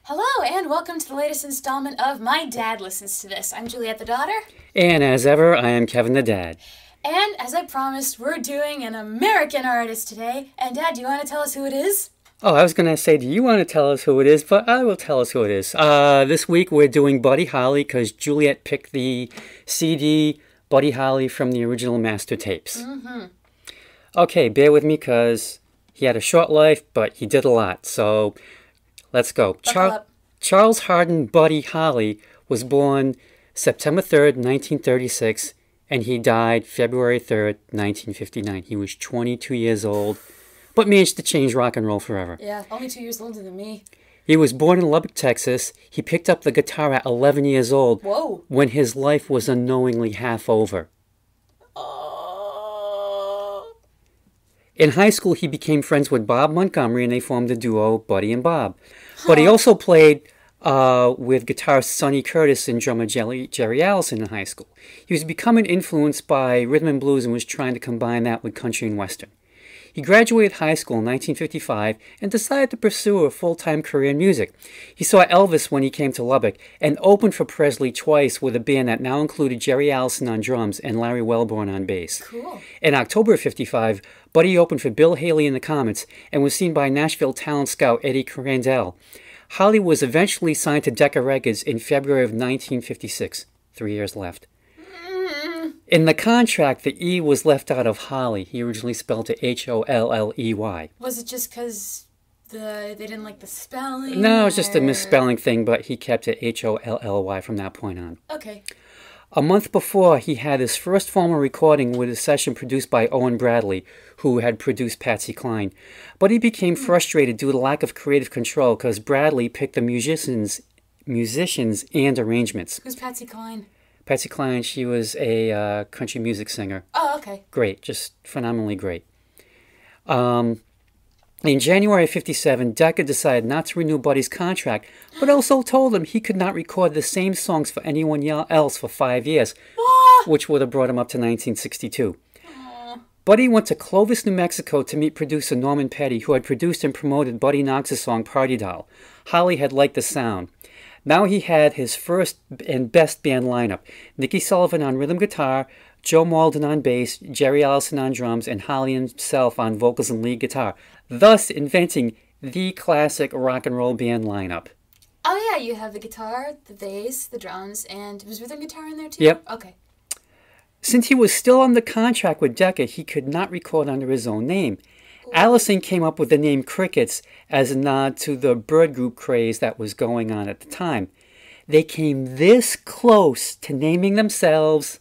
Hello, and welcome to the latest installment of My Dad Listens to This. I'm Juliet the daughter. And as ever, I am Kevin the dad. And as I promised, we're doing an American artist today. And Dad, do you want to tell us who it is? Oh, I was going to say, do you want to tell us who it is? But I will tell us who it is. This week we're doing Buddy Holly because Juliet picked the CD Buddy Holly from the original master tapes. Okay, bear with me because he had a short life, but he did a lot. So let's go. Charles Hardin Buddy Holly was born September 3rd, 1936, and he died February 3rd, 1959. He was 22 years old, but managed to change rock and roll forever. Yeah, only 2 years older than me. He was born in Lubbock, Texas. He picked up the guitar at 11 years old. Whoa. When his life was unknowingly half over. In high school, he became friends with Bob Montgomery, and they formed the duo Buddy and Bob. But he also played with guitarist Sonny Curtis and drummer Jerry Allison in high school. He was becoming influenced by rhythm and blues and was trying to combine that with country and western. He graduated high school in 1955 and decided to pursue a full-time career in music. He saw Elvis when he came to Lubbock and opened for Presley twice with a band that now included Jerry Allison on drums and Larry Wellborn on bass. Cool. In October of '55, Buddy opened for Bill Haley and the Comets and was seen by Nashville talent scout Eddie Crandell. Holly was eventually signed to Decca Records in February of 1956. 3 years left. In the contract, the E was left out of Holly. He originally spelled it Holley. Was it just because they didn't like the spelling? No, it was just a misspelling thing, but he kept it Hollly from that point on. Okay. A month before, he had his first formal recording with a session produced by Owen Bradley, who had produced Patsy Cline. But he became frustrated due to lack of creative control because Bradley picked the musicians and arrangements. Who's Patsy Cline? Patsy Cline, she was a country music singer. Oh, okay. Great, just phenomenally great. In January of '57, Decca decided not to renew Buddy's contract, but also told him he could not record the same songs for anyone else for 5 years, which would have brought him up to 1962. Buddy went to Clovis, New Mexico to meet producer Norman Petty, who had produced and promoted Buddy Knox's song Party Doll. Holly had liked the sound. Now he had his first and best band lineup. Nicky Sullivan on rhythm guitar, Joe Malden on bass, Jerry Allison on drums, and Holly himself on vocals and lead guitar, thus inventing the classic rock and roll band lineup. Oh yeah, you have the guitar, the bass, the drums, and was rhythm guitar in there too? Yep. Okay. Since he was still under contract with Decca, he could not record under his own name. Allison came up with the name Crickets as a nod to the bird group craze that was going on at the time. They came this close to naming themselves...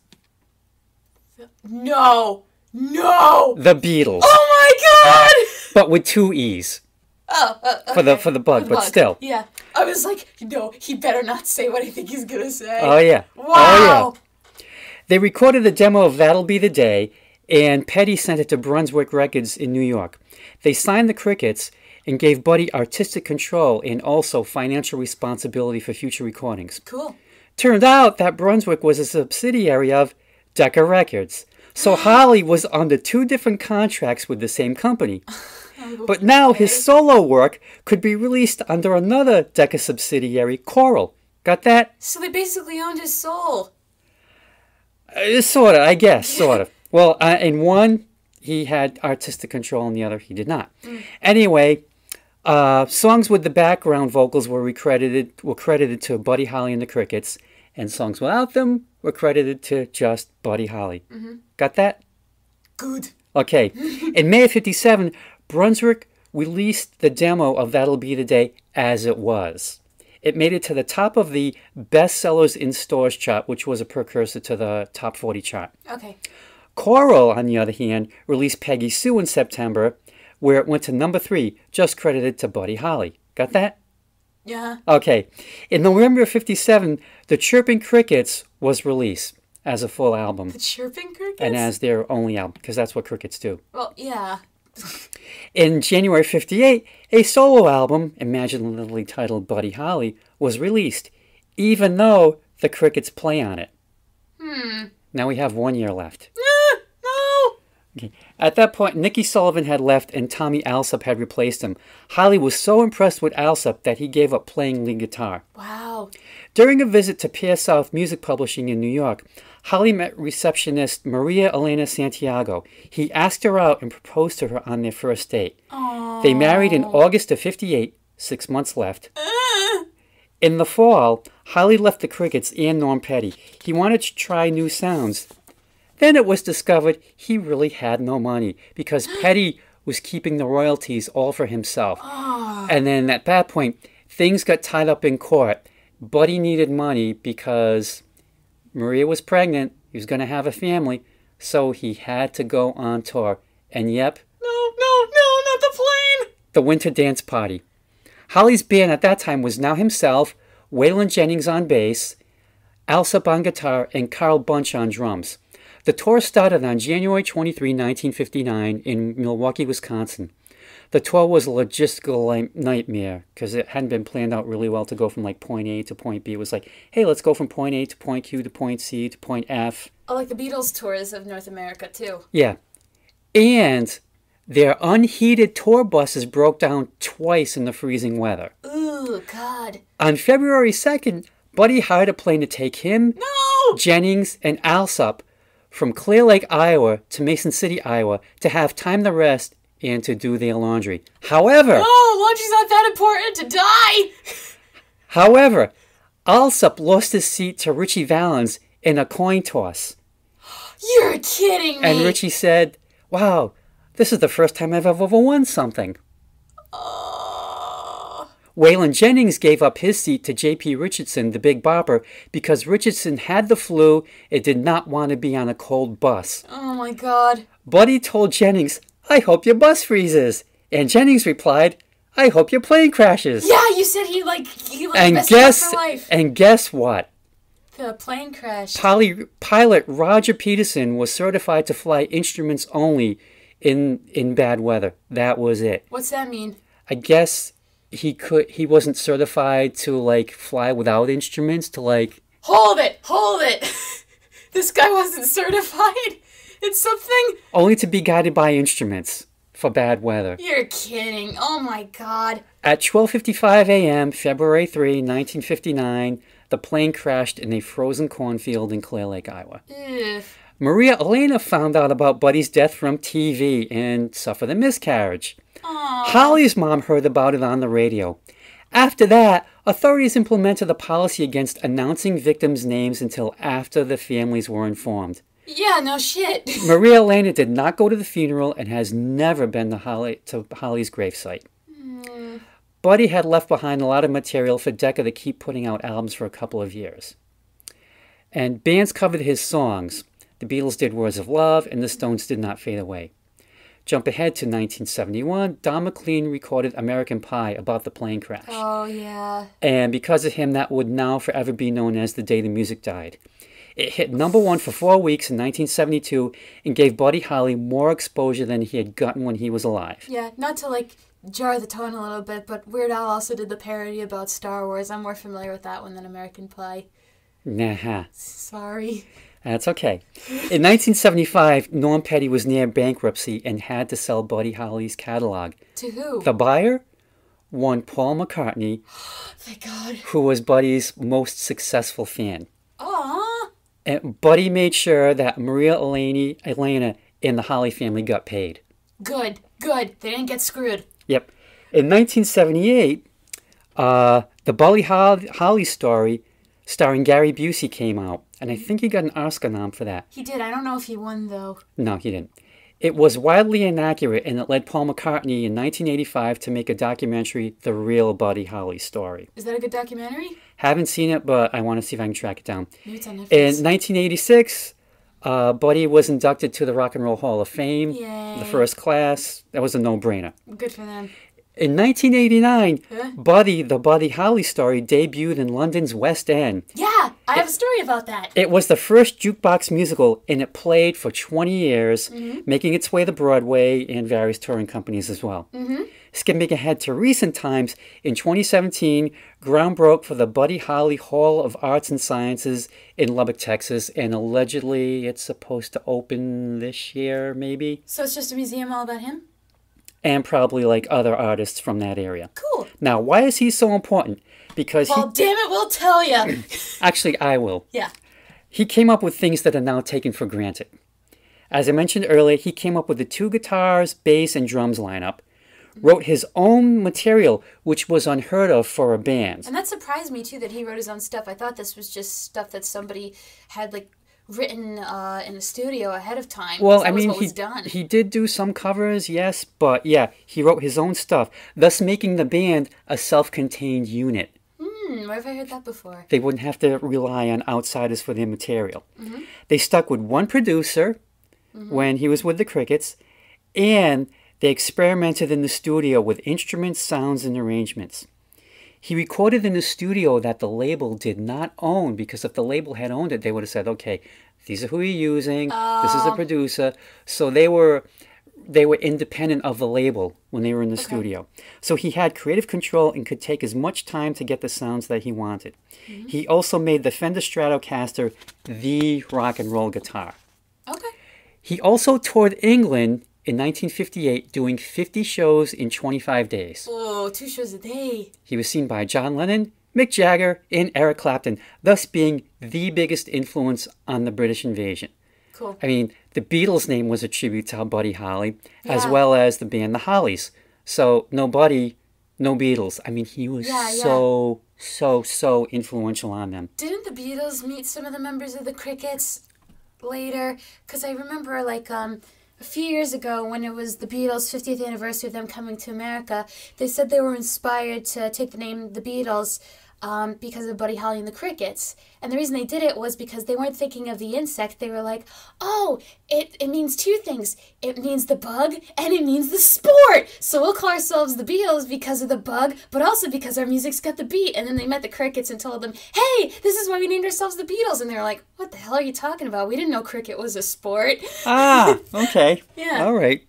No! The Beatles. Oh my god! But with two E's. Oh, okay. For the bug, but still. Yeah. I was like, no, he better not say what I think he's gonna say. Oh, yeah. Wow! Oh, yeah. They recorded the demo of That'll Be the Day, and Petty sent it to Brunswick Records in New York. They signed the Crickets and gave Buddy artistic control and also financial responsibility for future recordings. Cool. Turned out that Brunswick was a subsidiary of Decca Records. So Holly was under two different contracts with the same company. But now his solo work could be released under another Decca subsidiary, Coral. Got that? So they basically owned his soul. Sort of, I guess, sort of. Well, in one, he had artistic control, and the other, he did not. Anyway, songs with the background vocals were credited to Buddy Holly and the Crickets, and songs without them were credited to just Buddy Holly. Got that? Good. Okay. In May of '57, Brunswick released the demo of That'll Be the Day as it was. It made it to the top of the bestsellers in stores chart, which was a precursor to the top 40 chart. Okay. Coral, on the other hand, released Peggy Sue in September, where it went to number 3, just credited to Buddy Holly. Got that? Yeah. Okay. In November of '57, the Chirping Crickets was released as a full album. The Chirping Crickets? And as their only album, because that's what crickets do. Well, yeah. In January '58, a solo album, imaginarily titled Buddy Holly, was released, even though the Crickets play on it. Now we have 1 year left. No! Okay. At that point, Nicky Sullivan had left and Tommy Alsop had replaced him. Holly was so impressed with Alsop that he gave up playing lead guitar. Wow. During a visit to Pear South Music Publishing in New York, Holly met receptionist Maria Elena Santiago. He asked her out and proposed to her on their first date. Aww. They married in August of '58, 6 months left. In the fall, Holly left the Crickets and Norm Petty. He wanted to try new sounds. Then it was discovered he really had no money because Petty was keeping the royalties all for himself. And then at that point, things got tied up in court. Buddy needed money because Maria was pregnant. He was going to have a family. So he had to go on tour. And yep. No, not the plane. The Winter Dance Party. Holly's band at that time was now himself, Waylon Jennings on bass, Alsop on guitar, and Carl Bunch on drums. The tour started on January 23, 1959 in Milwaukee, Wisconsin. The tour was a logistical nightmare because it hadn't been planned out really well to go from like point A to point B. It was like, hey, let's go from point A to point Q to point C to point F. Oh, like the Beatles tours of North America, too. Yeah. And their unheated tour buses broke down twice in the freezing weather. Ooh, God. On February 2nd, Buddy hired a plane to take him, Jennings, and Alsop from Clear Lake, Iowa to Mason City, Iowa to have time to rest and to do their laundry. However... laundry's not that important to die! However, Alsop lost his seat to Richie Valens in a coin toss. You're kidding me! And Richie said, wow, this is the first time I've ever won something. Waylon Jennings gave up his seat to J.P. Richardson, the Big Bopper, because Richardson had the flu and did not want to be on a cold bus. Oh, my God. Buddy told Jennings, I hope your bus freezes. And Jennings replied, I hope your plane crashes. Yeah, you said he and messed guess, up for life. And guess what? The plane crashed. Pilot Roger Peterson was certified to fly instruments only in bad weather. That was it. What's that mean? I guess he wasn't certified to like fly without instruments to like Hold it. This guy wasn't certified. It's something only to be guided by instruments for bad weather. You're kidding. Oh my God. At 12:55 a.m., February 3, 1959, the plane crashed in a frozen cornfield in Clear Lake, Iowa. Ugh. Maria Elena found out about Buddy's death from TV and suffered a miscarriage. Aww. Holly's mom heard about it on the radio. After that, authorities implemented a policy against announcing victims' names until after the families were informed. Yeah, no shit. Maria Elena did not go to the funeral and has never been to Holly's gravesite. Buddy had left behind a lot of material for Decca to keep putting out albums for a couple of years. And bands covered his songs. The Beatles did Words of Love, and the Stones did Not Fade Away. Jump ahead to 1971, Don McLean recorded American Pie about the plane crash. Oh, yeah. And because of him, that would now forever be known as The Day the Music Died. It hit #1 for 4 weeks in 1972 and gave Buddy Holly more exposure than he had gotten when he was alive. Yeah, not to jar the tone a little bit, but Weird Al also did the parody about Star Wars. I'm more familiar with that one than American Pie. Nah. Sorry. That's okay. In 1975, Norm Petty was near bankruptcy and had to sell Buddy Holly's catalog. To who? The buyer? One Paul McCartney. Thank God. Who was Buddy's most successful fan. Aww. And Buddy made sure that Maria Elena and the Holly family got paid. Good. They didn't get screwed. Yep. In 1978, the Buddy Holly story starring Gary Busey came out. And I think he got an Oscar nom for that. He did. I don't know if he won, though. No, he didn't. It was wildly inaccurate, and it led Paul McCartney in 1985 to make a documentary, The Real Buddy Holly Story. Is that a good documentary? Haven't seen it, but I want to see if I can track it down. Maybe it's on Netflix. In 1986, Buddy was inducted to the Rock and Roll Hall of Fame. Yay. The first class. That was a no-brainer. Good for them. In 1989, Buddy, the Buddy Holly Story, debuted in London's West End. Yeah, I have a story about that. It was the first jukebox musical, and it played for 20 years, making its way to Broadway and various touring companies as well. Skipping ahead to recent times, in 2017, ground broke for the Buddy Holly Hall of Arts and Sciences in Lubbock, Texas, and allegedly it's supposed to open this year, maybe? So it's just a museum all about him? And probably like other artists from that area. Cool. Now, why is he so important? Because well, damn it, we'll tell you. Actually, I will. Yeah. He came up with things that are now taken for granted. As I mentioned earlier, he came up with the 2 guitars, bass, and drums lineup. Wrote his own material, which was unheard of for a band. And that surprised me, too, that he wrote his own stuff. I thought this was just stuff that somebody had, like, written in a studio ahead of time. Well, I mean, he did do some covers, yes, but yeah, he wrote his own stuff, thus making the band a self-contained unit. Where have I heard that before? They wouldn't have to rely on outsiders for their material. They stuck with one producer when he was with the Crickets, and they experimented in the studio with instruments, sounds, and arrangements. He recorded in the studio that the label did not own, because if the label had owned it, they would have said, okay, these are who you're using, this is the producer. So they were independent of the label when they were in the studio. So he had creative control and could take as much time to get the sounds that he wanted. He also made the Fender Stratocaster the rock and roll guitar. Okay. He also toured England in 1958, doing 50 shows in 25 days. Oh, 2 shows a day. He was seen by John Lennon, Mick Jagger, and Eric Clapton, thus being the biggest influence on the British invasion. Cool. I mean, the Beatles' name was a tribute to Buddy Holly, as well as the band The Hollies. So, no Buddy, no Beatles. I mean, he was so influential on them. Didn't the Beatles meet some of the members of the Crickets later? Because I remember, like, a few years ago when it was the Beatles' 50th anniversary of them coming to America, they said they were inspired to take the name The Beatles because of Buddy Holly and the Crickets. And the reason they did it was because they weren't thinking of the insect. They were like, oh, it means 2 things. It means the bug and it means the sport. So we'll call ourselves the Beatles because of the bug, but also because our music's got the beat. And then they met the Crickets and told them, hey, this is why we named ourselves the Beatles. And they were like, what the hell are you talking about? We didn't know cricket was a sport. Ah, okay. Yeah. All right.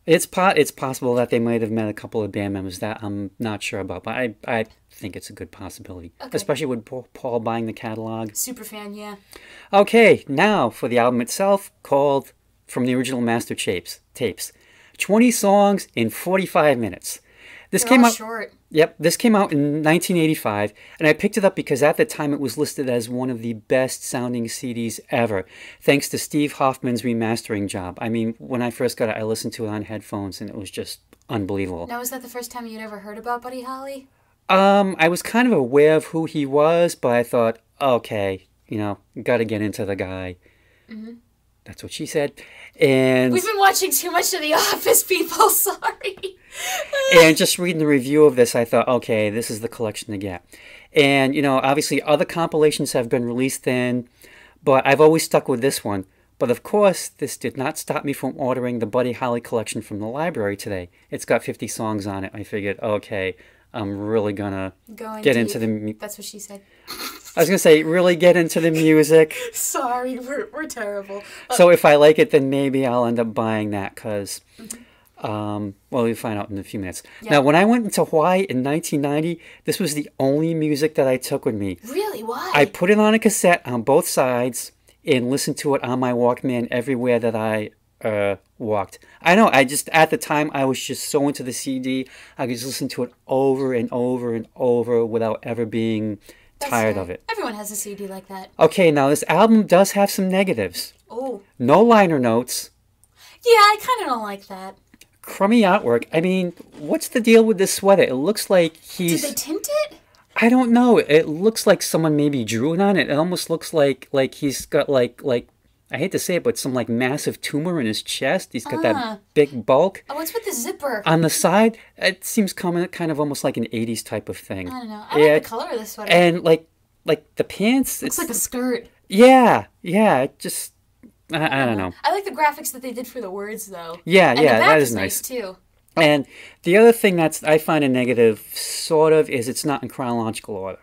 It's possible that they might have met a couple of band members that I'm not sure about, but I think it's a good possibility, especially with Paul buying the catalog. Super fan, yeah. Okay, now for the album itself, called From the Original Master Tapes. 20 songs in 45 minutes. This came out short. Yep, this came out in 1985, and I picked it up because at the time it was listed as one of the best sounding CDs ever, thanks to Steve Hoffman's remastering job. I mean, when I first got it, I listened to it on headphones, and it was just unbelievable. Now, was that the first time you'd ever heard about Buddy Holly? I was kind of aware of who he was, but I thought, okay, got to get into the guy. That's what she said. And we've been watching too much of The Office, people. Sorry. And just reading the review of this, I thought, okay, this is the collection to get. And, obviously other compilations have been released then, but I've always stuck with this one. But of course, this did not stop me from ordering the Buddy Holly collection from the library today. It's got 50 songs on it. I figured, okay, I'm really gonna get into the... That's what she said. I was going to say, really get into the music. Sorry, we're terrible. So if I like it, then maybe I'll end up buying that, because... well, we'll find out in a few minutes. Yeah. Now, when I went into Hawaii in 1990, this was the only music that I took with me. Really? Why? I put it on a cassette on both sides and listened to it on my Walkman everywhere that I walked. I know, at the time, I was just so into the CD, I could just listen to it over and over and over without ever being tired of it. Everyone has a CD like that. Okay, now this album does have some negatives. Oh. No liner notes. Yeah, I kind of don't like that. Crummy artwork. I mean, what's the deal with this sweater? It looks like he's... Did they tint it? I don't know. It looks like someone maybe drew it on it. It almost looks like he's got like I hate to say it, but some like massive tumor in his chest. He's got that big bulk. Oh, what's with the zipper? On the side, it seems kind of almost like an 80s type of thing. I don't know. I like the color of this sweater. And like the pants. Looks like a skirt. Yeah. It just... I don't know. I like the graphics that they did for the words, though. Yeah, and the back that is nice too. And the other thing I find a negative, sort of, is it's not in chronological order.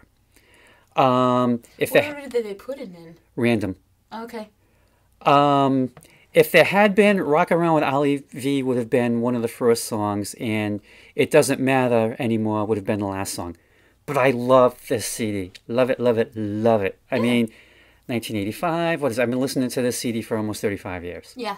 What order did they put it in? Random. Okay. If there had been, Rock Around with Ali V would have been one of the first songs, and It Doesn't Matter Anymore would have been the last song. But I love this CD. Love it, love it, love it. I mean, 1985, I've been listening to this CD for almost 35 years. Yeah.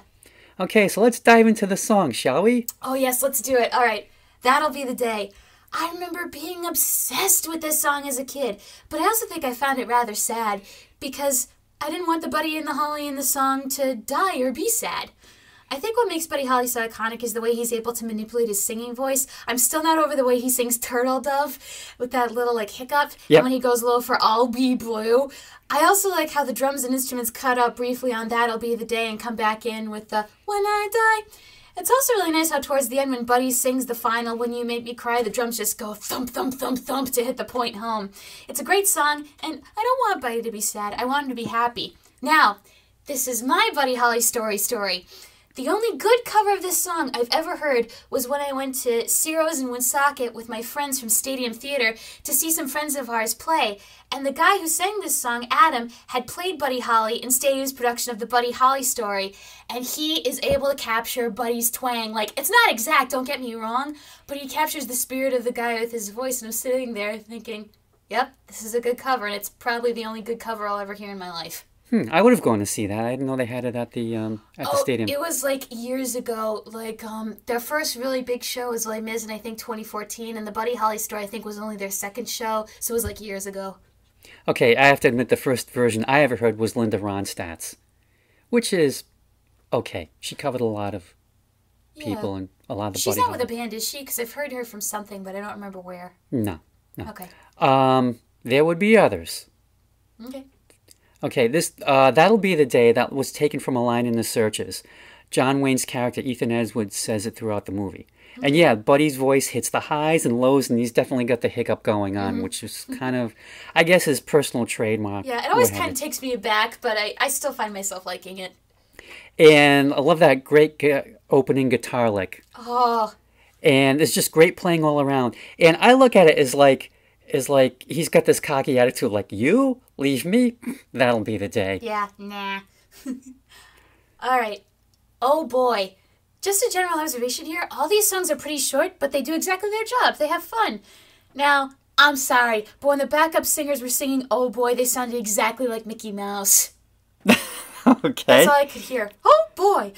Okay, so let's dive into the song, shall we? Oh, yes, let's do it. All right. That'll Be the Day. I remember being obsessed with this song as a kid, but I also think I found it rather sad because I didn't want the Buddy and the Holly in the song to die or be sad. I think what makes Buddy Holly so iconic is the way he's able to manipulate his singing voice. I'm still not over the way he sings Turtle Dove with that little hiccup. Yep. And when he goes low for I'll Be Blue. I also like how the drums and instruments cut out briefly on That'll Be the Day and come back in with the When I Die. It's also really nice how towards the end when Buddy sings the final When You Make Me Cry, the drums just go thump, thump, thump, thump to hit the point home. It's a great song, and I don't want Buddy to be sad. I want him to be happy. Now, this is my Buddy Holly story. The only good cover of this song I've ever heard was when I went to Ciro's in Woonsocket with my friends from Stadium Theater to see some friends of ours play. And the guy who sang this song, Adam, had played Buddy Holly in Stadium's production of the Buddy Holly story. And he is able to capture Buddy's twang. It's not exact, don't get me wrong, but he captures the spirit of the guy with his voice. And I'm sitting there thinking, yep, this is a good cover. And it's probably the only good cover I'll ever hear in my life. I would have gone to see that. I didn't know they had it at the stadium. It was years ago. Their first really big show was Les Mis in I think 2014, and the Buddy Holly story I think was only their second show, so it was years ago. Okay, I have to admit the first version I ever heard was Linda Ronstadt's, which is okay. She covered a lot of people and a lot of the She's Buddy not Holly. with a band, is she? Because I've heard her from something, but I don't remember where. No. Okay. There would be others. Okay. Okay, this That'll Be the Day, that was taken from a line in The Searchers. John Wayne's character, Ethan Edwards, says it throughout the movie. And yeah, Buddy's voice hits the highs and lows, and he's definitely got the hiccup going on, which is kind of, I guess, his personal trademark. Yeah, it always kind of takes me aback, but I still find myself liking it. And I love that great opening guitar lick. Oh. And it's just great playing all around. And I look at it as he's got this cocky attitude, you leave me, that'll be the day. Yeah, nah. All right. Oh boy. Just a general observation here, all these songs are pretty short, but they do exactly their job. They have fun. Now, I'm sorry, but when the backup singers were singing Oh Boy, they sounded exactly like Mickey Mouse. Okay. That's all I could hear. Oh boy.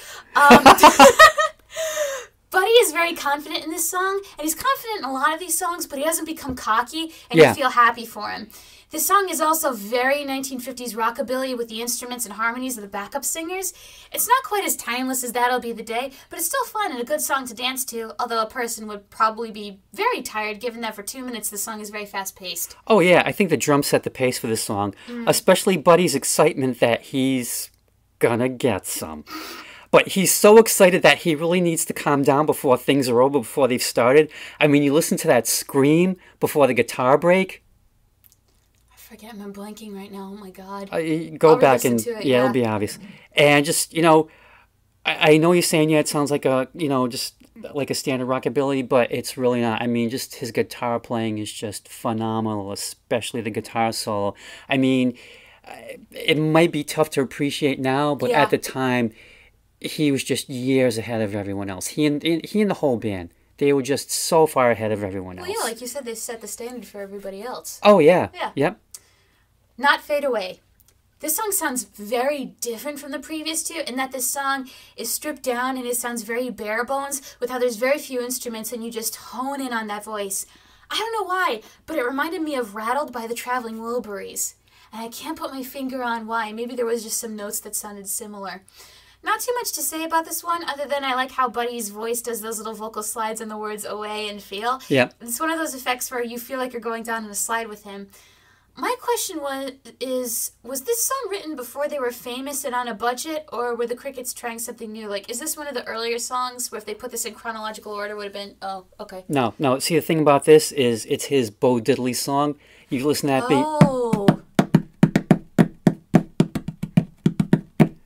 Buddy is very confident in this song, and he's confident in a lot of these songs, but he doesn't become cocky, and you feel happy for him. This song is also very 1950s rockabilly with the instruments and harmonies of the backup singers. It's not quite as timeless as That'll Be the Day, but it's still fun and a good song to dance to, although a person would probably be very tired given that for 2 minutes the song is very fast-paced. Oh yeah, I think the drums set the pace for this song, especially Buddy's excitement that he's gonna get some. But he's so excited that he really needs to calm down before things are over, before they've started. I mean, you listen to that scream before the guitar break. I forget, I'm blanking right now. Oh my God. Go back and yeah, it'll be obvious. And just, I know you're saying, it sounds like just like a standard rockabilly, but it's really not. I mean, just his guitar playing is just phenomenal, especially the guitar solo. I mean, it might be tough to appreciate now, but at the time, he was just years ahead of everyone else. He and the whole band, they were just so far ahead of everyone else. Well, yeah, like you said, they set the standard for everybody else. Oh, yeah. Yeah. Yep. Not Fade Away. This song sounds very different from the previous two in that this song is stripped down and it sounds very bare bones with how there's very few instruments and you just hone in on that voice. I don't know why, but it reminded me of Rattled by the Traveling Wilburys. And I can't put my finger on why. Maybe there was just some notes that sounded similar. Not too much to say about this one, other than I like how Buddy's voice does those little vocal slides on the words away and feel. Yeah. It's one of those effects where you feel like you're going down in a slide with him. My question was this song written before they were famous and on a budget, or were the Crickets trying something new? Is this one of the earlier songs where if they put this in chronological order would have been, oh, okay. No. See, the thing about this is it's his Bo Diddley song. You listen to that beat. Oh.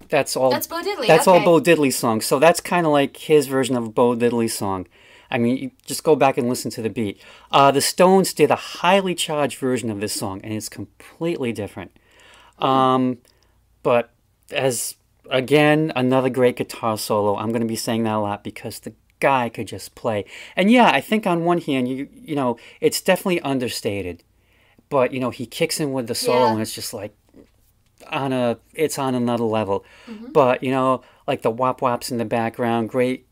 That's all. That's Bo Diddley. That's okay. all Bo Diddley's song. So that's kind of like his version of Bo Diddley's song. I mean, you just go back and listen to the beat. The Stones did a highly charged version of this song, and it's completely different. But as Again, another great guitar solo. I'm going to be saying that a lot because the guy could just play. And yeah, I think on one hand, you know, it's definitely understated. But, you know, he kicks in with the solo and it's just like it's on another level. But, you know, like the wop wops in the background, great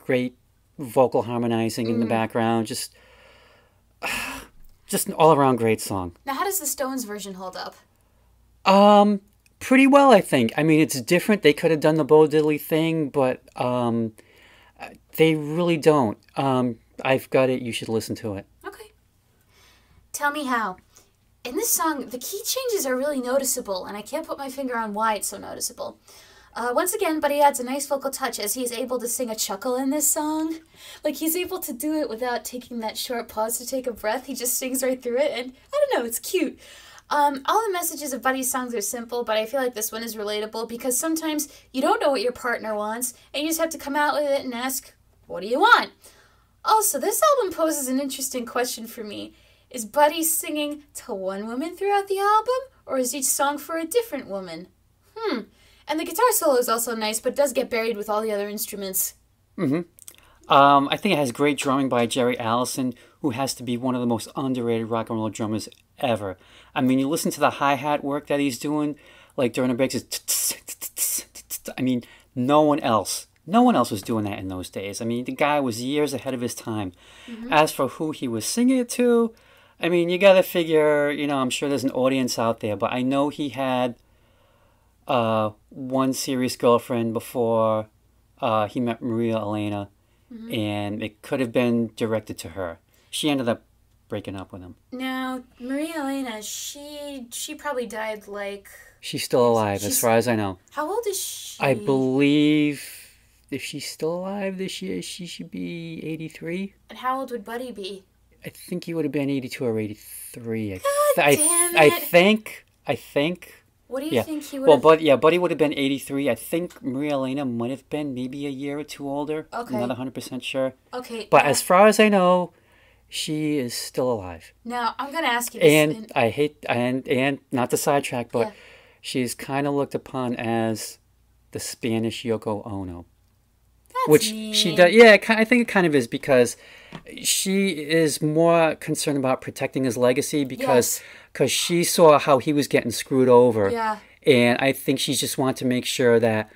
vocal harmonizing in the background, just an all-around great song. Now, how does the Stones version hold up? Pretty well, I think. I mean, it's different. They could have done the Bo Diddley thing, but they really don't. I've got it. You should listen to it. Okay. Tell me how. In this song, the key changes are really noticeable, and I can't put my finger on why it's so noticeable. Once again, Buddy adds a nice vocal touch as he's able to sing a chuckle in this song. Like, he's able to do it without taking that short pause to take a breath. He just sings right through it, and I don't know, it's cute. All the messages of Buddy's songs are simple, but I feel like this one is relatable because sometimes you don't know what your partner wants, and you just have to come out with it and ask, what do you want? Also, this album poses an interesting question for me. Is Buddy singing to one woman throughout the album, or is each song for a different woman? And the guitar solo is also nice, but does get buried with all the other instruments. I think it has great drumming by Jerry Allison, who has to be one of the most underrated rock and roll drummers ever. I mean, you listen to the hi-hat work that he's doing, like during the breaks, I mean, no one else was doing that in those days. I mean, the guy was years ahead of his time. As for who he was singing it to, I mean, you gotta figure, you know, I'm sure there's an audience out there, but I know he had one serious girlfriend before he met Maria Elena, and it could have been directed to her. She ended up breaking up with him. Now, Maria Elena, she probably died like... She's still alive, as far as I know. How old is she? I believe if she's still alive this year, she should be 83. And how old would Buddy be? I think he would have been 82 or 83. God damn it. I think. What do you think he would have... Well, Buddy would have been 83. I think Maria Elena might have been maybe a year or two older. Okay. I'm not 100% sure. Okay. But as far as I know, she is still alive. Now, I'm going to ask you this. And I hate... And not to sidetrack, but she's kind of looked upon as the Spanish Yoko Ono. That's which mean. She does. Yeah, I think it kind of is because she is more concerned about protecting his legacy because she saw how he was getting screwed over. Yeah. And I think she just wanted to make sure that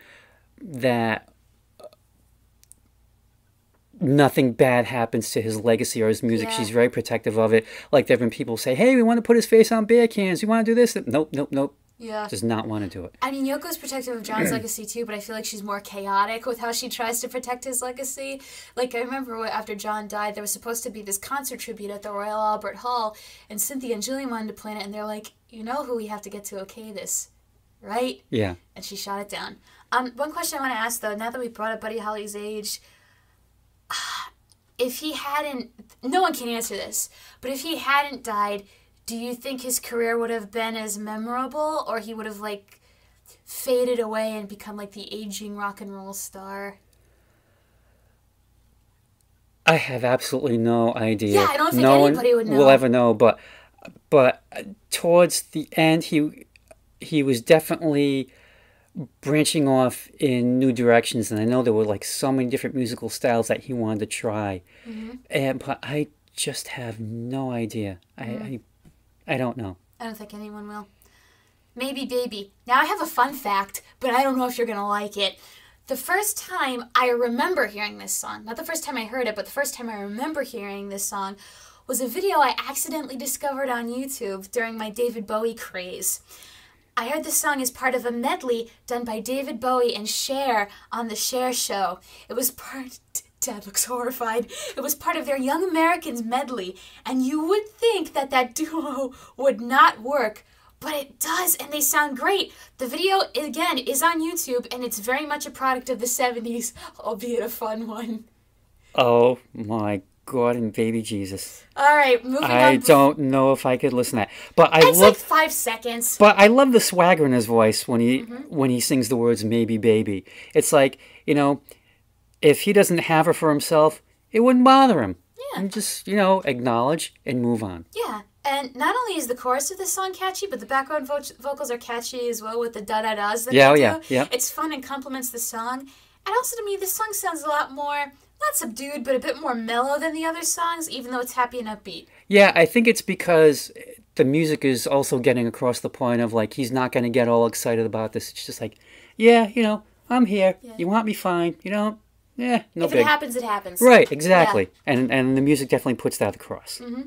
nothing bad happens to his legacy or his music. Yeah. She's very protective of it. Like there have been people say, hey, we want to put his face on beer cans. We want to do this. Nope. Yeah. Does not want to do it. I mean, Yoko's protective of John's legacy too, but I feel like she's more chaotic with how she tries to protect his legacy. Like, I remember after John died, there was supposed to be this concert tribute at the Royal Albert Hall, and Cynthia and Julian wanted to plan it, and they're like, you know who we have to get to okay this, right? Yeah. And she shot it down. One question I want to ask, though, now that we brought up Buddy Holly's age, if he hadn't... No one can answer this, but if he hadn't died... Do you think his career would have been as memorable, or he would have, like, faded away and become, like, the aging rock and roll star? I have absolutely no idea. Yeah, I don't think anybody would know. No one will ever know, but towards the end, he was definitely branching off in new directions, and I know there were, like, so many different musical styles that he wanted to try. But I just have no idea. I don't know. I don't think anyone will. Maybe Baby. Now I have a fun fact, but I don't know if you're going to like it. The first time I remember hearing this song, not the first time I heard it, but the first time I remember hearing this song was a video I accidentally discovered on YouTube during my David Bowie craze. I heard this song as part of a medley done by David Bowie and Cher on The Cher Show. It was part... Dad looks horrified. It was part of their Young Americans medley, and you would think that that duo would not work, but it does, and they sound great. The video, again, is on YouTube, and it's very much a product of the 70s, albeit a fun one. Oh, my God and baby Jesus. All right, moving on. I don't know if I could listen to that. But it's like 5 seconds. But I love the swagger in his voice when he sings the words, maybe baby. It's like, you know... If he doesn't have her for himself, it wouldn't bother him. Yeah. And just, you know, acknowledge and move on. Yeah. And not only is the chorus of this song catchy, but the background vocals are catchy as well with the da-da-das that they do. Yeah. It's fun and complements the song. And also to me, this song sounds a lot more, not subdued, but a bit more mellow than the other songs, even though it's happy and upbeat. Yeah, I think it's because the music is also getting across the point of, like, he's not going to get all excited about this. It's just like, yeah, I'm here. Yeah. You want me, fine. No if big. If it happens, it happens. Right, exactly. Yeah. And the music definitely puts that across. Mm-hmm.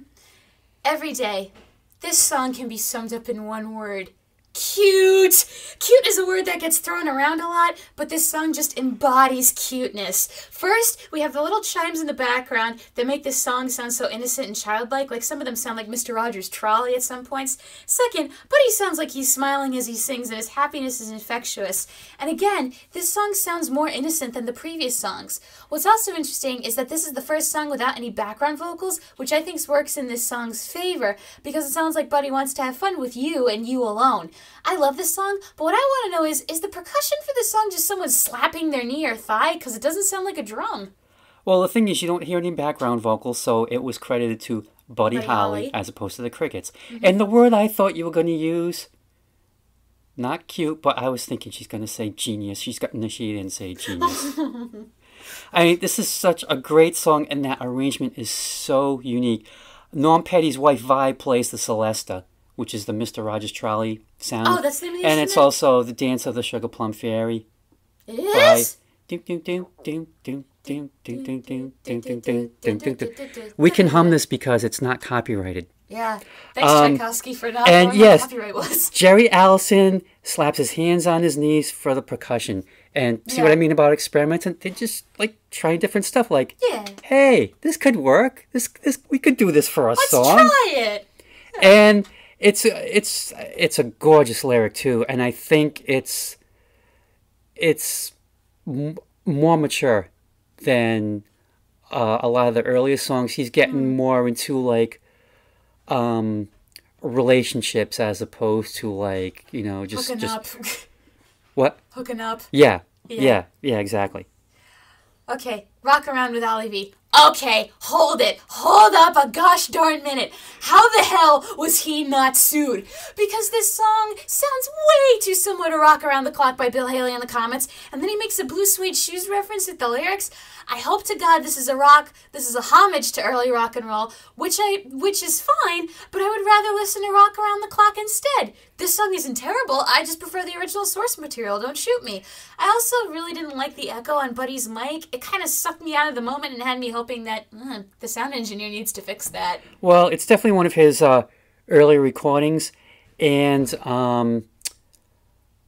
Every day, this song can be summed up in one word. Cute! Cute is a word that gets thrown around a lot, but this song just embodies cuteness. First, we have the little chimes in the background that make this song sound so innocent and childlike, like some of them sound like Mr. Rogers' trolley at some points. Second, Buddy sounds like he's smiling as he sings and his happiness is infectious. And again, this song sounds more innocent than the previous songs. What's also interesting is that this is the first song without any background vocals, which I think works in this song's favor, because it sounds like Buddy wants to have fun with you and you alone. I love this song, but what I want to know is the percussion for this song just someone slapping their knee or thigh? Because it doesn't sound like a drum. Well, the thing is, you don't hear any background vocals, so it was credited to Buddy Holly as opposed to the Crickets. Mm-hmm. And the word I thought you were going to use, not cute, but I was thinking she's going to say genius. She didn't say genius. I mean, this is such a great song, and that arrangement is so unique. Norm Petty's wife, Vi, plays the Celesta, which is the Mr. Rogers Trolley sound. Oh, that's the name of the instrument? And it's also the Dance of the Sugar Plum Fairy. It is? We can hum this because it's not copyrighted. Yeah. Thanks, Tchaikovsky, for not knowing what copyright was. Jerry Allison slaps his hands on his knees for the percussion. And see what I mean about experimenting? They just like trying different stuff. Like, hey, this could work. This we could do this for a song. Let's try it. Yeah. And it's a gorgeous lyric too, and I think it's more mature than a lot of the earlier songs. He's getting more into like relationships as opposed to like just hooking up. What? Hooking up. Yeah, exactly. Okay, Rock Around with Ollie V. Okay, hold up a gosh darn minute. How the hell was he not sued? Because this song sounds way too similar to Rock Around the Clock by Bill Haley and the Comets, and then he makes a Blue Suede Shoes reference at the lyrics. I hope to God this is a homage to early rock and roll, which is fine, but I would rather listen to Rock Around the Clock instead. This song isn't terrible, I just prefer the original source material, don't shoot me. I also really didn't like the echo on Buddy's mic. It kind of sucked me out of the moment and had me hoping that the sound engineer needs to fix that. Well, it's definitely one of his early recordings, and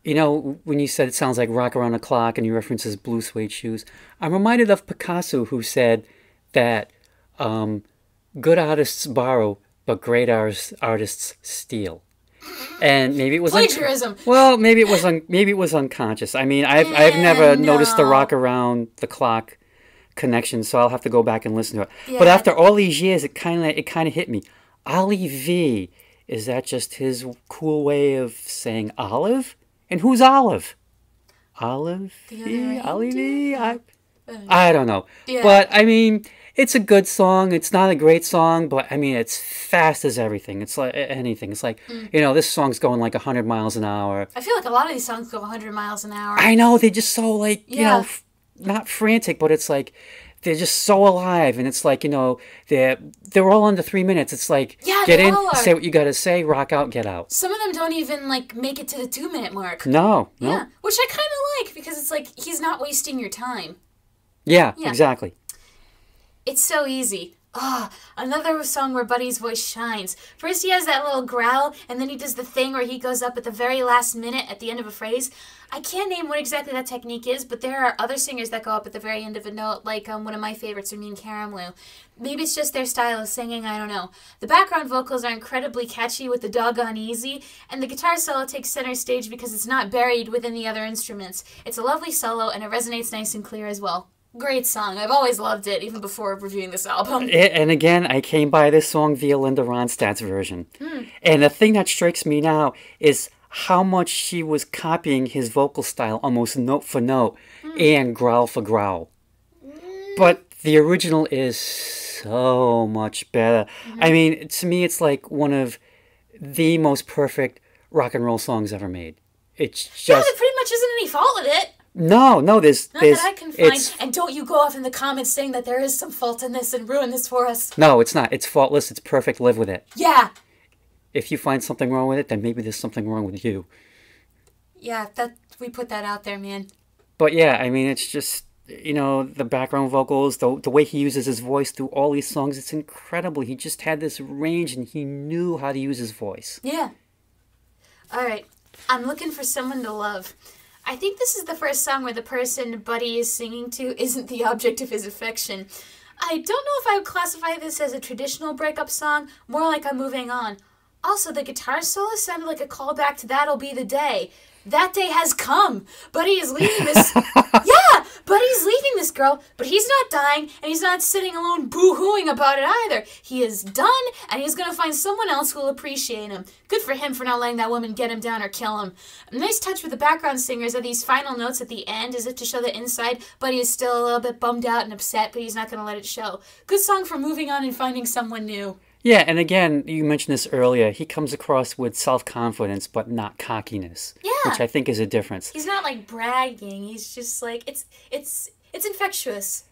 when you said it sounds like Rock Around the Clock and you references Blue Suede Shoes, I'm reminded of Picasso, who said that good artists borrow, but great artists steal. And maybe it was plagiarism. Maybe it was unconscious. I mean, I've never noticed the Rock Around the Clock connection, so I'll have to go back and listen to it. Yeah. But after all these years, it kind of hit me. Ollie V, is that just his cool way of saying olive? And who's Olive? Olive V? Ollie V? I don't know. Yeah. But, I mean, it's a good song. It's not a great song, but, I mean, it's fast as everything. It's like anything. It's like, this song's going like 100 miles an hour. I feel like a lot of these songs go 100 miles an hour. I know. They're just so, like, not frantic, but it's like they're just so alive, and it's like they're all under 3 minutes. It's like get in, say what you gotta say, rock out, get out. Some of them don't even like make it to the 2-minute mark. No. Yeah, which I kind of like because it's like he's not wasting your time. Yeah, exactly. It's so easy. Another song where Buddy's voice shines. First he has that little growl, and then he does the thing where he goes up at the very last minute at the end of a phrase. I can't name what exactly that technique is, but there are other singers that go up at the very end of a note, like one of my favorites, Ramin Karimloo. Maybe it's just their style of singing, I don't know. The background vocals are incredibly catchy with the doggone easy, and the guitar solo takes center stage because it's not buried within the other instruments. It's a lovely solo, and it resonates nice and clear as well. Great song. I've always loved it, even before reviewing this album. And again, I came by this song via Linda Ronstadt's version. And the thing that strikes me now is how much she was copying his vocal style almost note for note and growl for growl. But the original is so much better. I mean, to me, it's like one of the most perfect rock and roll songs ever made. It's just... Yeah, there pretty much isn't any fault with it. No, there's... Not that I can find. And don't you go off in the comments saying that there is some fault in this and ruin this for us. No, it's not. It's faultless. It's perfect. Live with it. Yeah. If you find something wrong with it, then maybe there's something wrong with you. Yeah, we put that out there, man. But yeah, I mean, it's just, the background vocals, the way he uses his voice through all these songs, it's incredible. He just had this range and he knew how to use his voice. Yeah. All right. I'm looking for someone to love. I think this is the first song where the person Buddy is singing to isn't the object of his affection. I don't know if I would classify this as a traditional breakup song, more like I'm moving on. Also, the guitar solo sounded like a callback to That'll Be the Day. That day has come. Buddy is leaving this... Yeah! Buddy's leaving this girl, but he's not dying, and he's not sitting alone boo-hooing about it either. He is done, and he's going to find someone else who will appreciate him. Good for him for not letting that woman get him down or kill him. A nice touch with the background singers are these final notes at the end, as if to show that inside Buddy is still a little bit bummed out and upset, but he's not going to let it show. Good song for moving on and finding someone new. Yeah, and again, you mentioned this earlier, he comes across with self-confidence, but not cockiness. Yeah. Which I think is a difference. He's not, like, bragging. He's just, like, it's infectious.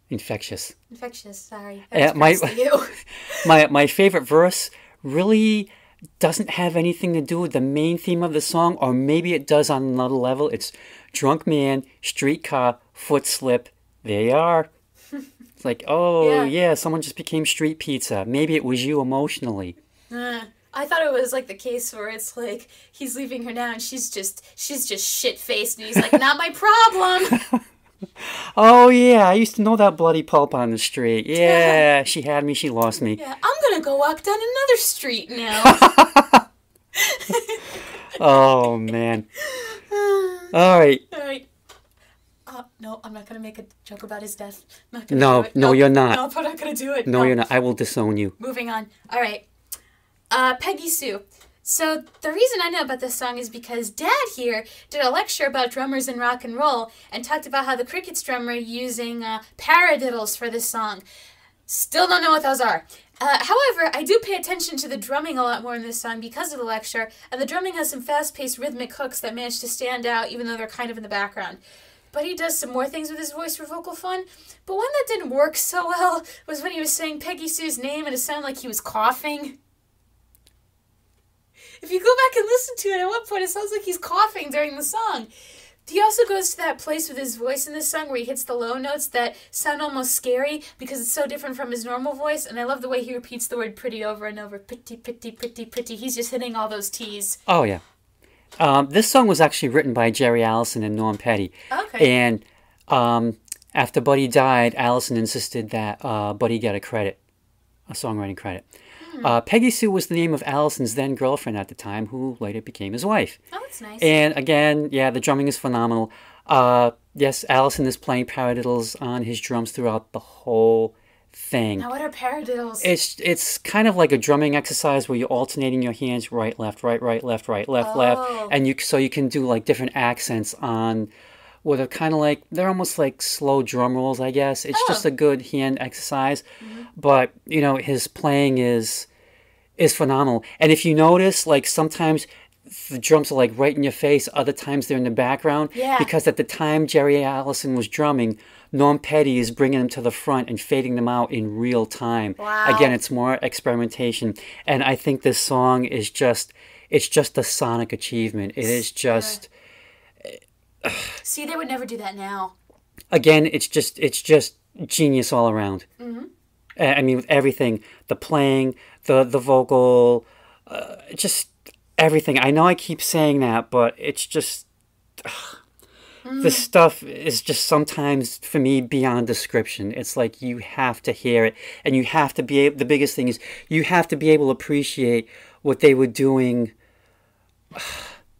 Infectious. Infectious, sorry. My favorite verse really doesn't have anything to do with the main theme of the song, or maybe it does on another level. It's drunk man, streetcar, foot slip, there you are. It's like, yeah, someone just became street pizza. Maybe it was you emotionally. I thought it was like the case where it's like he's leaving her now and she's just shit-faced and he's like, not my problem. Oh yeah, I used to know that bloody pulp on the street. Yeah, she had me, she lost me. Yeah, I'm gonna go walk down another street now. Oh man. All right. No, I'm not going to make a joke about his death. No, you're not. No, I'm not going to do it. No, you're not. I will disown you. Moving on. All right. Peggy Sue. So the reason I know about this song is because Dad here did a lecture about drummers in rock and roll and talked about how the Crickets drummer using paradiddles for this song. Still don't know what those are. However, I do pay attention to the drumming a lot more in this song because of the lecture, and the drumming has some fast-paced rhythmic hooks that manage to stand out even though they're kind of in the background. But he does some more things with his voice for vocal fun. But one that didn't work so well was when he was saying Peggy Sue's name and it sounded like he was coughing. If you go back and listen to it, at one point it sounds like he's coughing during the song. He also goes to that place with his voice in this song where he hits the low notes that sound almost scary because it's so different from his normal voice. And I love the way he repeats the word pretty over and over. Pretty, pretty, pretty, pretty. He's just hitting all those T's. Oh, yeah. This song was actually written by Jerry Allison and Norm Petty. Okay. And after Buddy died, Allison insisted that Buddy get a songwriting credit. Peggy Sue was the name of Allison's then girlfriend at the time, who later became his wife. Oh, that's nice. And again, yeah, the drumming is phenomenal. Yes, Allison is playing paradiddles on his drums throughout the whole thing. Now, what are paradiddles? It's kind of like a drumming exercise where you're alternating your hands right, left, right, left, and you can do like different accents on what are kind of like, they're almost like slow drum rolls, I guess. It's just a good hand exercise, but his playing is phenomenal. And if you notice, like sometimes the drums are like right in your face, other times they're in the background. Yeah. Because at the time Jerry Allison was drumming, Norm Petty is bringing them to the front and fading them out in real time. Wow. Again, it's more experimentation. And I think this song is it's just a sonic achievement. It is just... See, they would never do that now. Again, it's just genius all around. I mean, with everything, the playing, the vocal, just everything. I know I keep saying that, but it's just... This stuff is just sometimes, for me, beyond description. It's like you have to hear it, and you have to be able... The biggest thing is you have to be able to appreciate what they were doing...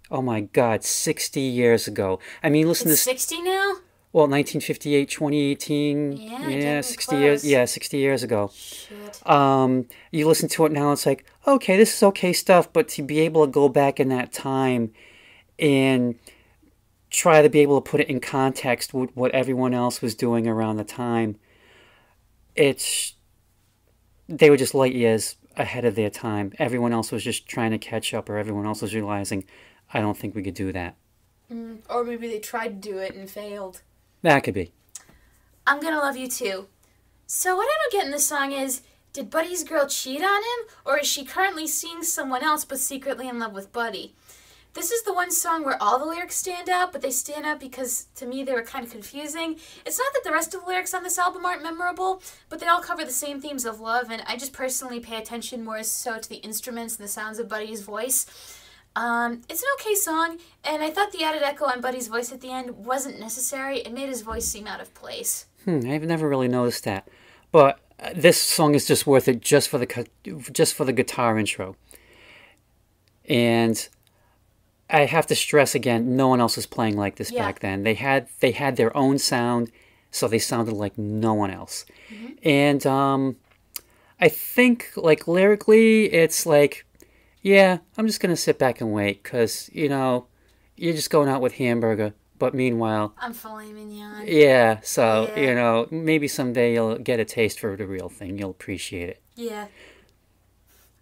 Oh my God, 60 years ago. I mean, listen to... 60 now? Well, 1958, 2018. Yeah, 60 years. Yeah, 60 years ago. Shit. You listen to it now, it's like, okay, this is okay stuff, but to be able to go back in that time and try to be able to put it in context with what everyone else was doing around the time, it's they were just light years ahead of their time. Everyone else was just trying to catch up, or everyone else was realizing, I don't think we could do that. Or maybe they tried to do it and failed. That could be. I'm Gonna Love You Too. So what I don't get in this song is, did Buddy's girl cheat on him? Or is she currently seeing someone else but secretly in love with Buddy? This is the one song where all the lyrics stand out, but they stand out because, to me, they were kind of confusing. It's not that the rest of the lyrics on this album aren't memorable, but they all cover the same themes of love, and I just personally pay attention more so to the instruments and the sounds of Buddy's voice. It's an okay song, and I thought the added echo on Buddy's voice at the end wasn't necessary. It made his voice seem out of place. I've never really noticed that. But this song is just worth it just for the guitar intro. And I have to stress again, no one else was playing like this back then. They had their own sound, so they sounded like no one else. And I think, like, lyrically, it's like, yeah, I'm just going to sit back and wait, because, you're just going out with hamburger, but meanwhile... I'm filet mignon. Yeah, so, maybe someday you'll get a taste for the real thing. You'll appreciate it. Yeah.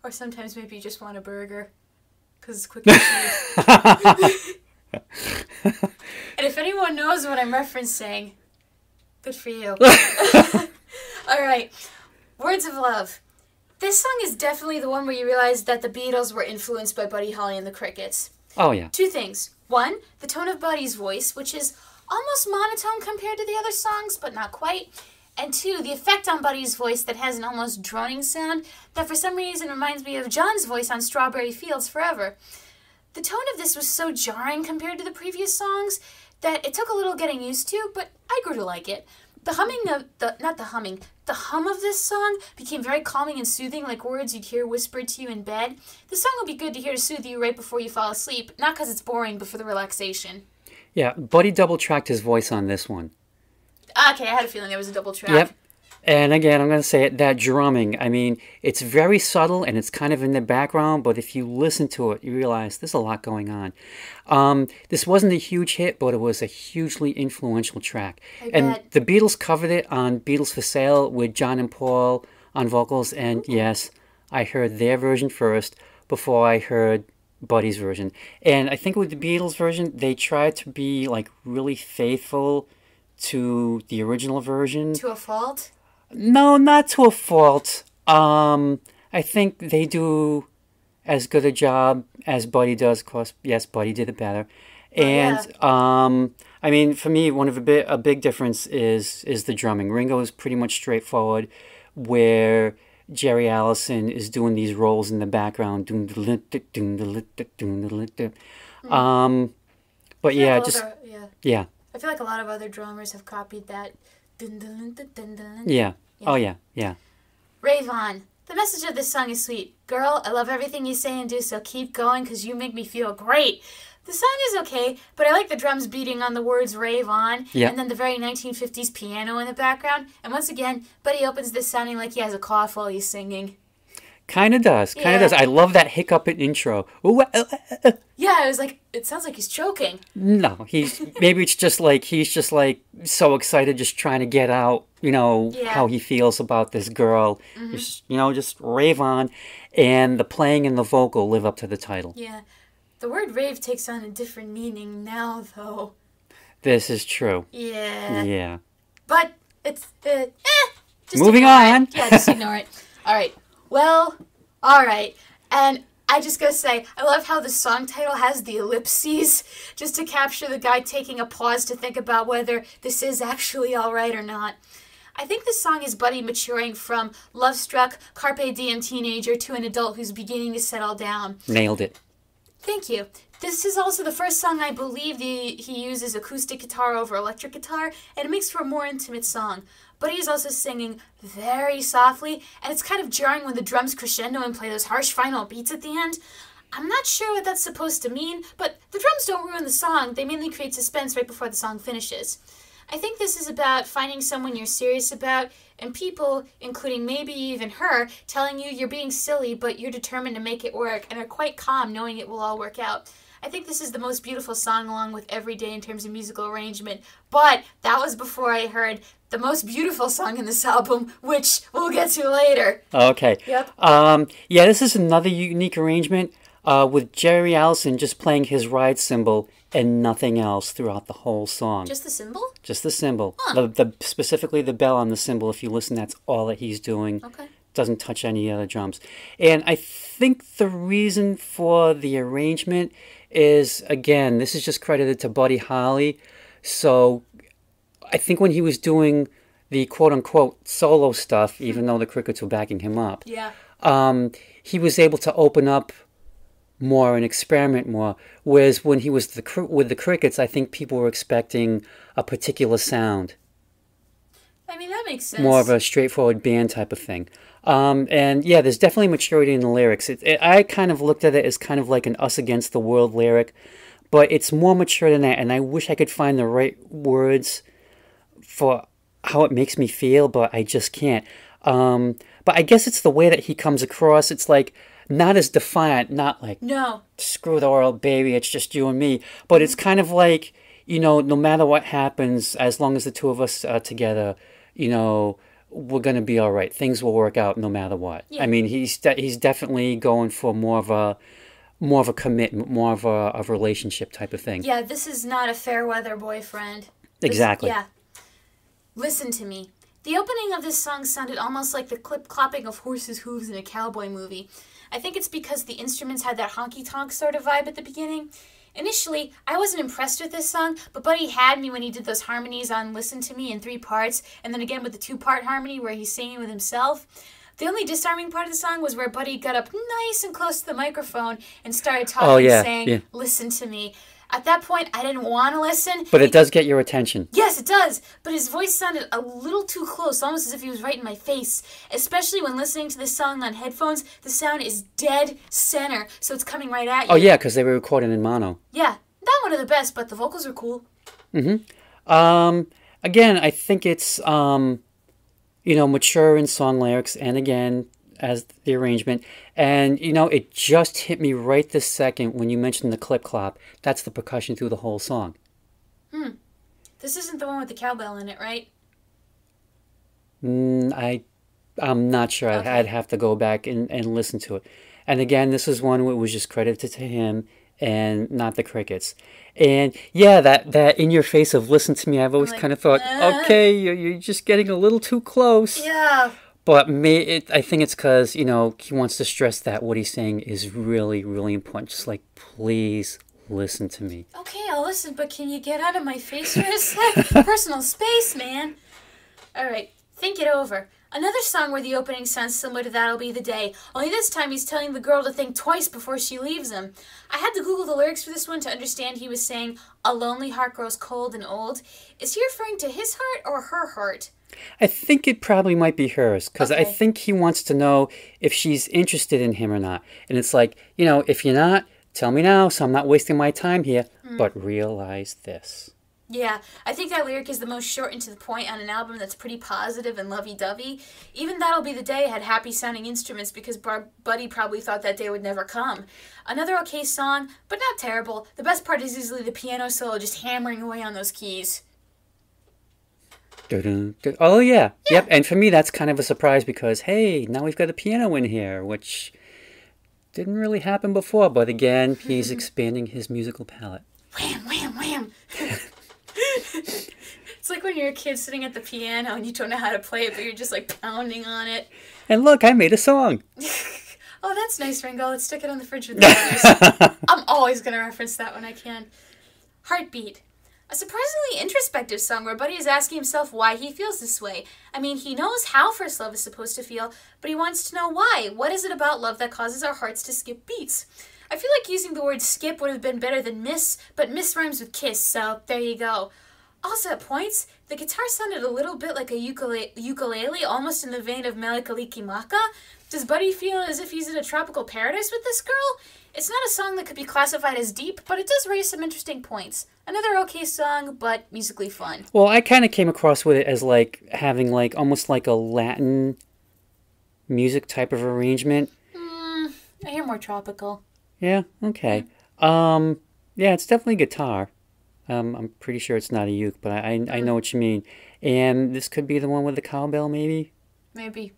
Or sometimes maybe you just want a burger. Because it's quick and cheap. And if anyone knows what I'm referencing, good for you. All right. Words of Love. This song is definitely the one where you realize that the Beatles were influenced by Buddy Holly and the Crickets. Oh, yeah. Two things. One, the tone of Buddy's voice, which is almost monotone compared to the other songs, but not quite. And two, the effect on Buddy's voice that has an almost droning sound that for some reason reminds me of John's voice on Strawberry Fields Forever. The tone of this was so jarring compared to the previous songs that it took a little getting used to, but I grew to like it. The hum of this song became very calming and soothing, like words you'd hear whispered to you in bed. This song will be good to hear to soothe you right before you fall asleep, not because it's boring, but for the relaxation. Yeah, Buddy double-tracked his voice on this one. Okay, I had a feeling there was a double track. Yep. And again, I'm going to say it, that drumming, I mean, it's very subtle and it's kind of in the background, but if you listen to it, you realize there's a lot going on. This wasn't a huge hit, but it was a hugely influential track. And the Beatles covered it on Beatles for Sale with John and Paul on vocals, and yes, I heard their version first before I heard Buddy's version. And I think with the Beatles version, they tried to be like really faithful to the original version. To a fault? No, not to a fault. I think they do as good a job as Buddy does. Of course, yes, Buddy did it better. And I mean, for me, one of a big difference is the drumming. Ringo is pretty much straightforward, where Jerry Allison is doing these rolls in the background. But yeah, just yeah. I feel like a lot of other drummers have copied that. Yeah. Oh, yeah. Yeah. Rave On. The message of this song is sweet. Girl, I love everything you say and do, so keep going because you make me feel great. The song is okay, but I like the drums beating on the words rave on, and then the very 1950s piano in the background. And once again, Buddy opens this sounding like he has a cough while he's singing. Kind of does. I love that hiccup in intro. Yeah, it was like, it sounds like he's choking. No, maybe it's just like, he's just like so excited, just trying to get out, how he feels about this girl. Just rave on. And the playing and the vocal live up to the title. Yeah. The word rave takes on a different meaning now, though. This is true. Yeah. Yeah. But it's, just moving on. Yeah, just ignore it. All right. Well, all right. And I just gotta say, I love how the song title has the ellipses, just to capture the guy taking a pause to think about whether this is actually all right or not. I think this song is Buddy maturing from love-struck, carpe diem teenager to an adult who's beginning to settle down. Nailed it. Thank you. This is also the first song I believe he uses acoustic guitar over electric guitar, and it makes for a more intimate song. But he's also singing very softly, and it's kind of jarring when the drums crescendo and play those harsh final beats at the end. I'm not sure what that's supposed to mean, but the drums don't ruin the song. They mainly create suspense right before the song finishes. I think this is about finding someone you're serious about and people, including maybe even her, telling you you're being silly but you're determined to make it work and are quite calm knowing it will all work out. I think this is the most beautiful song along with Every Day in terms of musical arrangement, but that was before I heard the most beautiful song in this album, which we'll get to later. Okay. Yep. Yeah, this is another unique arrangement with Jerry Allison just playing his ride cymbal and nothing else throughout the whole song. Just the cymbal? Just the cymbal. Huh. Specifically the bell on the cymbal, if you listen, that's all that he's doing. Okay. Doesn't touch any other drums. And I think the reason for the arrangement is, again, this is just credited to Buddy Holly. So I think when he was doing the quote-unquote solo stuff, even though the Crickets were backing him up, Yeah. he was able to open up more and experiment more. Whereas when he was with the Crickets, I think people were expecting a particular sound. I mean, that makes sense. More of a straightforward band type of thing. And yeah, there's definitely maturity in the lyrics. I kind of looked at it as kind of like an Us Against the World lyric, but it's more mature than that, and I wish I could find the right words for how it makes me feel, but I just can't. But I guess it's the way that he comes across. It's like not as defiant, not like, no, screw the world, baby, it's just you and me. But it's kind of like, no matter what happens, as long as the two of us are together, we're going to be all right. Things will work out no matter what. Yeah. I mean, he's definitely going for more of a commitment, more of a relationship type of thing. Yeah, this is not a fair weather boyfriend. Exactly. Yeah. Listen to me. The opening of this song sounded almost like the clip-clopping of horses' hooves in a cowboy movie. I think it's because the instruments had that honky-tonk sort of vibe at the beginning. Initially, I wasn't impressed with this song, but Buddy had me when he did those harmonies on Listen to Me in 3 parts, and then again with the 2-part harmony where he's singing with himself. The only disarming part of the song was where Buddy got up nice and close to the microphone and started talking, saying, Listen to me. At that point, I didn't want to listen. But it does get your attention. Yes, it does. But his voice sounded a little too close, almost as if he was right in my face. Especially when listening to this song on headphones, the sound is dead center, so it's coming right at you. Oh, yeah, because they were recording in mono. Yeah, not one of the best, but the vocals are cool. Mm-hmm. Again, I think it's, mature in song lyrics, and again, as the arrangement. And, it just hit me right this second when you mentioned the clip-clop. That's the percussion through the whole song. This isn't the one with the cowbell in it, right? I'm not sure. Okay. I'd have to go back and listen to it. And again, this is one where it was just credited to him and not the Crickets. And yeah, that in your face of listen to me, I've always kind of thought, okay, you're just getting a little too close. Yeah. But I think it's because, he wants to stress that what he's saying is really, really important. Just like, please listen to me. Okay, I'll listen, but can you get out of my face for a sec? Personal space, man. All right, think it over. Another song where the opening sounds similar to That'll Be the Day, only this time he's telling the girl to think twice before she leaves him. I had to Google the lyrics for this one to understand he was saying, a lonely heart grows cold and old. Is he referring to his heart or her heart? I think it probably might be hers, because I think he wants to know if she's interested in him or not. And it's like, if you're not, tell me now so I'm not wasting my time here, but realize this. Yeah, I think that lyric is the most short and to the point on an album that's pretty positive and lovey-dovey. Even That'll Be the Day had happy-sounding instruments because Buddy probably thought that day would never come. Another okay song, but not terrible. The best part is easily the piano solo just hammering away on those keys. Oh, yeah. Yep. And for me, that's kind of a surprise because, hey, now we've got a piano in here, which didn't really happen before. But again, he's expanding his musical palette. Wham, wham, wham. It's like when you're a kid sitting at the piano and you don't know how to play it, but you're just like pounding on it. And look, I made a song. Oh, that's nice, Ringo. Let's stick it on the fridge with the others. I'm always going to reference that when I can. Heartbeat. A surprisingly introspective song where Buddy is asking himself why he feels this way. I mean, he knows how first love is supposed to feel, but he wants to know why. What is it about love that causes our hearts to skip beats? I feel like using the word skip would have been better than miss, but miss rhymes with kiss, so there you go. Also at points, the guitar sounded a little bit like a ukulele, almost in the vein of Mele Kalikimaka. Does Buddy feel as if he's in a tropical paradise with this girl? It's not a song that could be classified as deep, but it does raise some interesting points. Another okay song, but musically fun. Well, I kind of came across with it as like having like almost like a Latin music type of arrangement. I hear more tropical. Yeah, okay. Yeah, it's definitely guitar. I'm pretty sure it's not a uke, but I know what you mean. And this could be the one with the cowbell, maybe? Maybe.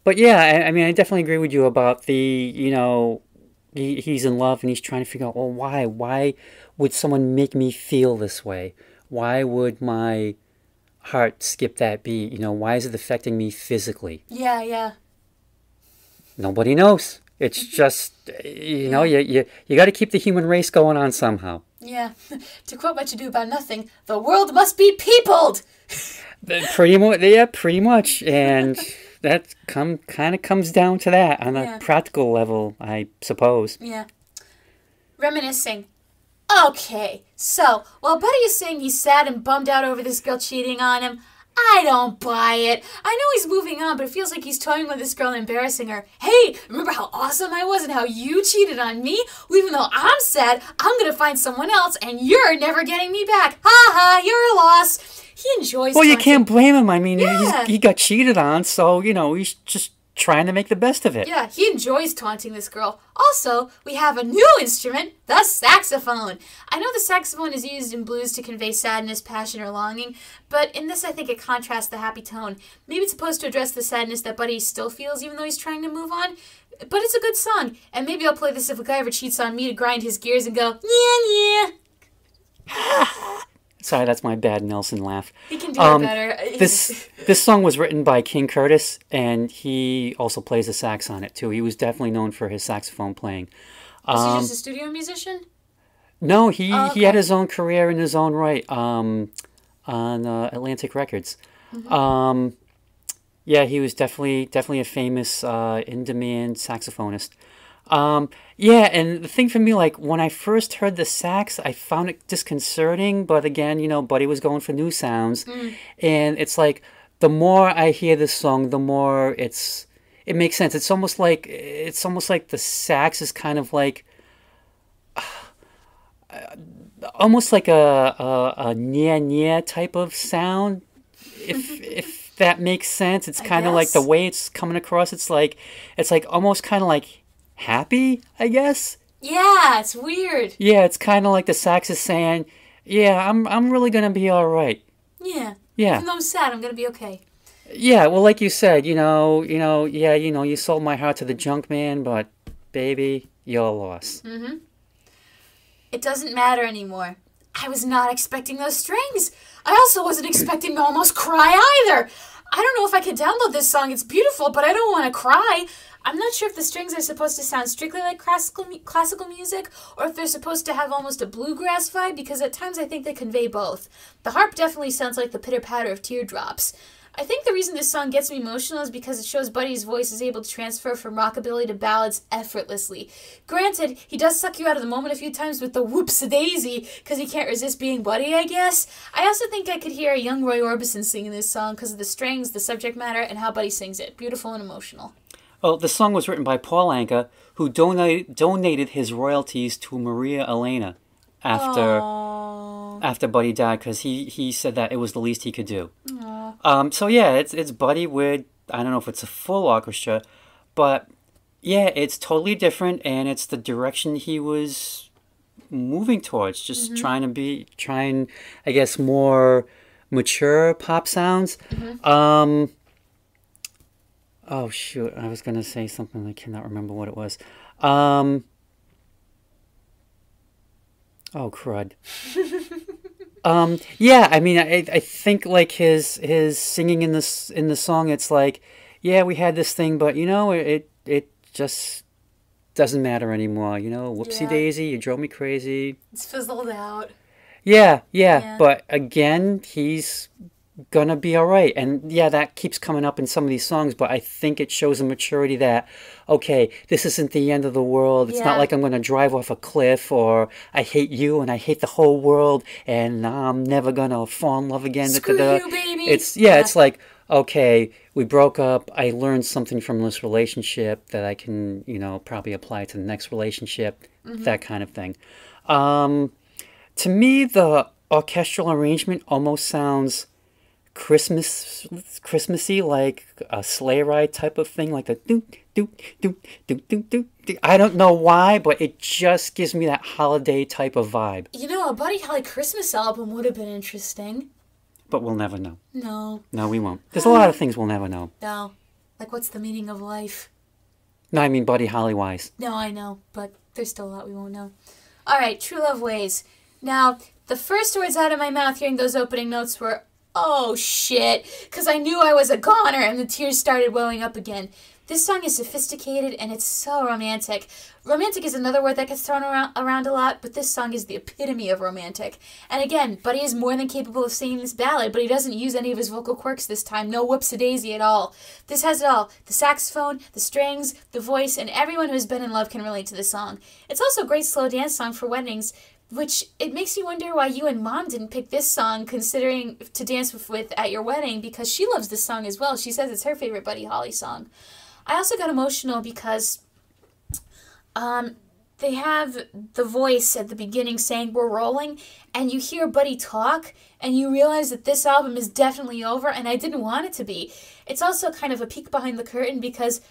But yeah, I mean, I definitely agree with you about the, you know, he's in love and he's trying to figure out, well, why? Why would someone make me feel this way? Why would my heart skip that beat? You know, why is it affecting me physically? Yeah, yeah. Nobody knows. It's just, you know, you got to keep the human race going on somehow. Yeah. To quote Much Ado About Nothing, the world must be peopled! Pretty much. And that kind of comes down to that on a practical level, I suppose. Yeah. Reminiscing. Okay, so, while Buddy is saying he's sad and bummed out over this girl cheating on him, I don't buy it. I know he's moving on, but it feels like he's toying with this girl and embarrassing her. Hey, remember how awesome I was and how you cheated on me? Well, even though I'm sad, I'm going to find someone else and you're never getting me back. Ha ha, you're a loss. He enjoys Well, you can't blame him. I mean, Yeah. he got cheated on, so, you know, he's just trying to make the best of it. Yeah, he enjoys taunting this girl. Also, we have a new instrument, the saxophone. I know the saxophone is used in blues to convey sadness, passion, or longing, but in this I think it contrasts the happy tone. Maybe it's supposed to address the sadness that Buddy still feels even though he's trying to move on. But it's a good song, and maybe I'll play this if a guy ever cheats on me to grind his gears and go, yeah, yeah. Sorry, that's my bad Nelson laugh. He can do it better. This song was written by King Curtis, and he also plays the sax on it, too. He was definitely known for his saxophone playing. Was he just a studio musician? No, he had his own career in his own right on Atlantic Records. Mm-hmm. Yeah, he was definitely a famous, in-demand saxophonist. Yeah, and the thing for me, like, when I first heard the sax, I found it disconcerting, but again, you know, Buddy was going for new sounds, and it's like, the more I hear this song, the more it makes sense. It's almost like the sax is kind of like, almost like a nya type of sound, if that makes sense. It's kind of like the way it's coming across, it's like almost kind of like happy, I guess. Yeah, it's weird. Yeah, it's kind of like the sax is saying, yeah, I'm really gonna be all right. Yeah. Yeah. Even though I'm sad, I'm gonna be okay. Yeah, well, like you said, you sold my heart to the junk man, but baby, you're a loss. Mm-hmm. It doesn't matter anymore. I was not expecting those strings. I also wasn't expecting to almost cry either. I don't know if I can download this song. It's beautiful, but I don't want to cry. I'm not sure if the strings are supposed to sound strictly like classical music or if they're supposed to have almost a bluegrass vibe, because at times I think they convey both. The harp definitely sounds like the pitter-patter of teardrops. I think the reason this song gets me emotional is because it shows Buddy's voice is able to transfer from rockabilly to ballads effortlessly. Granted, he does suck you out of the moment a few times with the whoops-a-daisy because he can't resist being Buddy, I guess. I also think I could hear a young Roy Orbison singing this song because of the strings, the subject matter, and how Buddy sings it. Beautiful and emotional. Well, the song was written by Paul Anka, who donated his royalties to Maria Elena after Buddy died, because he said that it was the least he could do. So yeah, it's Buddy with, I don't know if it's a full orchestra, but yeah, it's totally different, and it's the direction he was moving towards, just trying, I guess, more mature pop sounds. Oh, shoot. I was going to say something. I cannot remember what it was. Oh, crud. Yeah, I mean, I think, like, his singing in the song, it's like, yeah, we had this thing, but, you know, it just doesn't matter anymore. You know, whoopsie-daisy, you drove me crazy. It's fizzled out. Yeah, but, again, he's gonna be all right. And yeah, that keeps coming up in some of these songs, but I think it shows a maturity that, okay, this isn't the end of the world. It's not like I'm gonna drive off a cliff, or I hate you and I hate the whole world and I'm never gonna fall in love again. Screw you, baby. It's like, okay, we broke up. I learned something from this relationship that I can, probably apply to the next relationship, that kind of thing. To me, the orchestral arrangement almost sounds Christmassy, like a sleigh ride type of thing, like the do do do do do do. I don't know why, but it just gives me that holiday type of vibe. A Buddy Holly Christmas album would have been interesting. But we'll never know. No. No, we won't. There's a lot of things we'll never know. No. Like, what's the meaning of life? No, I mean Buddy Holly-wise. No, I know, but there's still a lot we won't know. All right, True Love Ways. Now, the first words out of my mouth hearing those opening notes were, oh, shit, because I knew I was a goner and the tears started welling up again. This song is sophisticated and it's so romantic. Romantic is another word that gets thrown around a lot, but this song is the epitome of romantic. And again, Buddy is more than capable of singing this ballad, but he doesn't use any of his vocal quirks this time. No whoops-a-daisy at all. This has it all. The saxophone, the strings, the voice, and everyone who's been in love can relate to this song. It's also a great slow dance song for weddings, which it makes you wonder why you and Mom didn't pick this song considering to dance with at your wedding, because she loves this song as well. She says it's her favorite Buddy Holly song. I also got emotional because they have the voice at the beginning saying we're rolling, and you hear Buddy talk, and you realize that this album is definitely over, and I didn't want it to be. It's also kind of a peek behind the curtain because,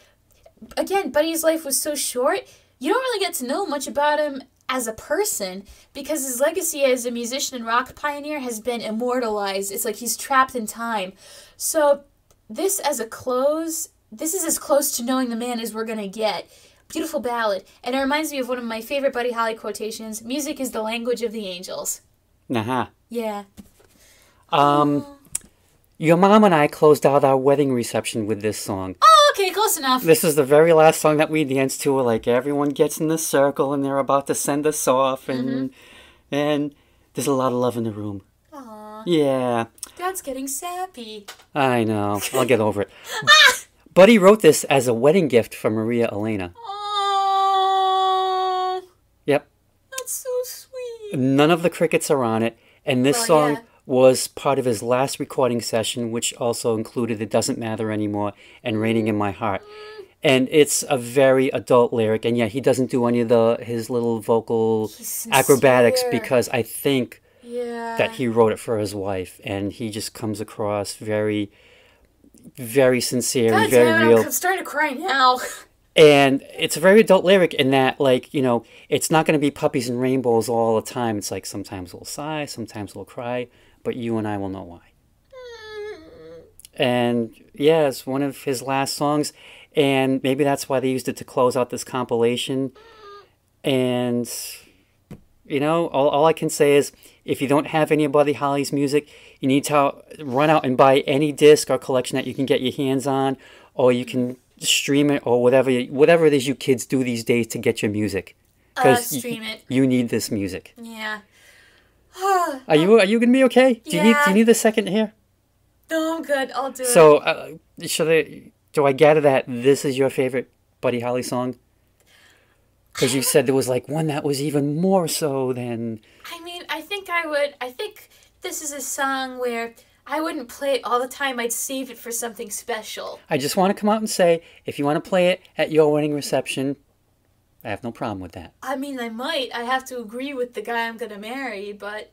again, Buddy's life was so short, you don't really get to know much about him as a person because his legacy as a musician and rock pioneer has been immortalized. It's like he's trapped in time. So this as a close... This is as close to knowing the man as we're going to get. Beautiful ballad. And it reminds me of one of my favorite Buddy Holly quotations. Music is the language of the angels. Uh-huh. Yeah. Your mom and I closed out our wedding reception with this song. Oh, okay, close enough. This is the very last song that we danced to. Like, everyone gets in the circle and they're about to send us off. And there's a lot of love in the room. Aww. Yeah. Dad's getting sappy. I know. I'll get over it. Buddy wrote this as a wedding gift for Maria Elena. Oh, Yep. that's so sweet. None of the Crickets are on it, and this song was part of his last recording session, which also included It Doesn't Matter Anymore and Raining in My Heart. And it's a very adult lyric, and yeah, he doesn't do any of his little vocal acrobatics because I think that he wrote it for his wife, and he just comes across very... very sincere and very real. I'm starting to cry now. And it's a very adult lyric in that, like, it's not going to be puppies and rainbows all the time. It's like sometimes we'll sigh, sometimes we'll cry, but you and I will know why. And yeah, it's one of his last songs, and maybe that's why they used it to close out this compilation. And, all I can say is, if you don't have any of Buddy Holly's music, you need to run out and buy any disc or collection that you can get your hands on, or you can stream it, or whatever it is you kids do these days to get your music. Stream it. You need this music. Yeah. Are you gonna be okay? Do Yeah. you need a second here? No, I'm good. I'll do it. So, do I gather that this is your favorite Buddy Holly song? Because you said there was like one that was even more so than... I mean, I think I would. I think this is a song where I wouldn't play it all the time. I'd save it for something special. I just want to come out and say, if you want to play it at your wedding reception, I have no problem with that. I mean, I might. I have to agree with the guy I'm going to marry, but...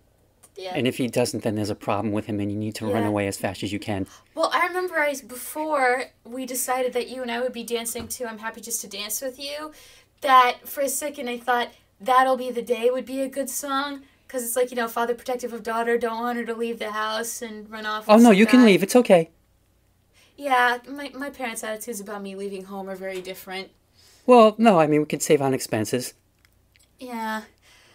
Yeah. And if he doesn't, then there's a problem with him and you need to run away as fast as you can. Well, I remember before we decided that you and I would be dancing to I'm Happy Just to Dance With You, that for a second I thought That'll Be the Day would be a good song. Because it's like, father protective of daughter, don't want her to leave the house and run off. Oh, no, you can leave. It's okay. Yeah, my parents' attitudes about me leaving home are very different. Well, no, I mean, we could save on expenses. Yeah.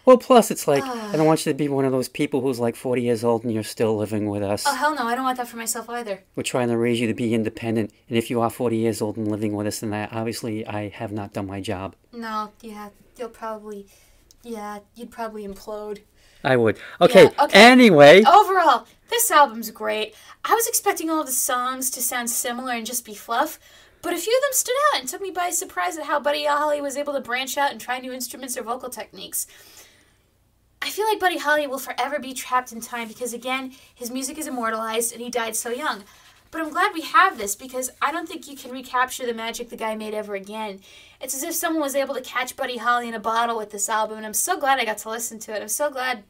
Well, plus, it's like, I don't want you to be one of those people who's like 40 years old and you're still living with us. Oh, hell no, I don't want that for myself either. We're trying to raise you to be independent. And if you are 40 years old and living with us, then obviously I have not done my job. No, yeah, you'd probably implode. I would. Okay, yeah, okay. Anyway. Overall, this album's great. I was expecting all the songs to sound similar and just be fluff, but a few of them stood out and took me by surprise at how Buddy Holly was able to branch out and try new instruments or vocal techniques. I feel like Buddy Holly will forever be trapped in time because, again, his music is immortalized and he died so young. But I'm glad we have this because I don't think you can recapture the magic the guy made ever again. It's as if someone was able to catch Buddy Holly in a bottle with this album, and I'm so glad I got to listen to it. I'm so glad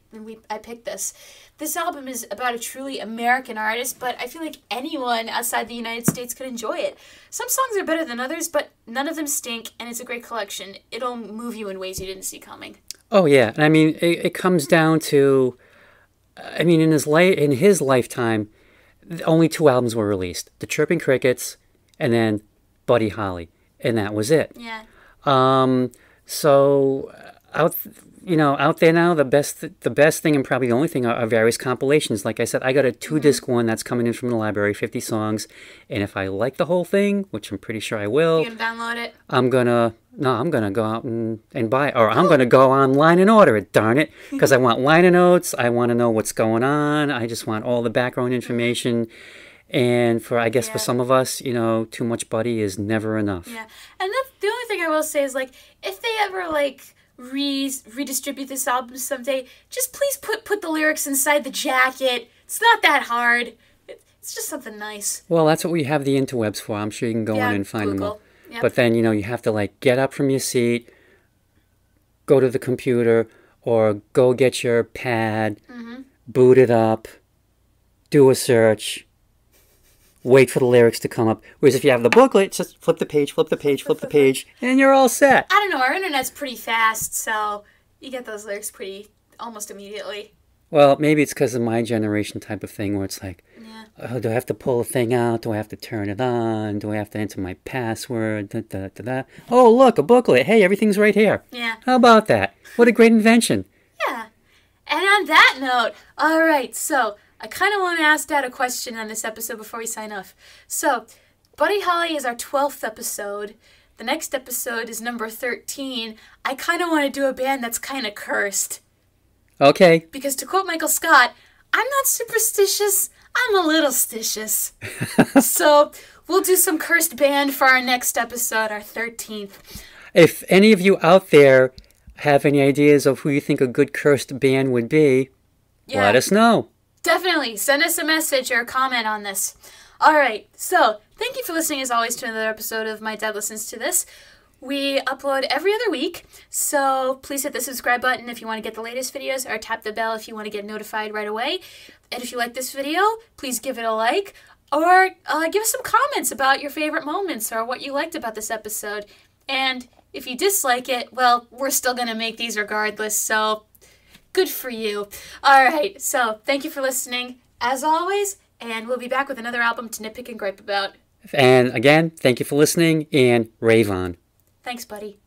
I picked this. This album is about a truly American artist, but I feel like anyone outside the United States could enjoy it. Some songs are better than others, but none of them stink, and it's a great collection. It'll move you in ways you didn't see coming. Oh, yeah. And I mean, it comes down to, I mean, in his lifetime, only 2 albums were released. The Chirping Crickets and then Buddy Holly. And that was it. Yeah. So out there now, the best thing and probably the only thing are various compilations. Like I said, I got a 2-disc one that's coming in from the library, 50 songs. And if I like the whole thing, which I'm pretty sure I will, You gonna download it? I'm gonna go out and buy it. Or I'm gonna go online and order it, darn it. Because I want liner notes. I want to know what's going on. I just want all the background information. And for some of us, too much Buddy is never enough. Yeah. And that's the only thing I will say is, like, if they ever, like, redistribute this album someday, just please put the lyrics inside the jacket. It's not that hard. It's just something nice. Well, that's what we have the interwebs for. I'm sure you can go in and find them all. Yep. But then, you have to, like, get up from your seat, go to the computer, or go get your pad, boot it up, do a search, wait for the lyrics to come up. Whereas if you have the booklet, just flip the page, and you're all set. I don't know. Our internet's pretty fast, so you get those lyrics almost immediately. Well, maybe it's because of my generation type of thing where it's like, oh, do I have to pull a thing out? Do I have to turn it on? Do I have to enter my password? Da, da, da, da. Oh, look, a booklet. Hey, everything's right here. Yeah. How about that? What a great invention. Yeah. And on that note, all right, so I kind of want to ask Dad a question on this episode before we sign off. So, Buddy Holly is our 12th episode. The next episode is number 13. I kind of want to do a band that's kind of cursed. Okay. Because to quote Michael Scott, I'm not superstitious, I'm a little stitious. So, we'll do some cursed band for our next episode, our 13th. If any of you out there have any ideas of who you think a good cursed band would be, let us know. Definitely. Send us a message or a comment on this. All right. So, thank you for listening, as always, to another episode of My Dad Listens to This. We upload every other week, so please hit the subscribe button if you want to get the latest videos, or tap the bell if you want to get notified right away. And if you like this video, please give it a like, or give us some comments about your favorite moments or what you liked about this episode. And if you dislike it, well, we're still going to make these regardless, so good for you. All right, so thank you for listening, as always, and we'll be back with another album to nitpick and gripe about. And again, thank you for listening, and rave on. Thanks, buddy.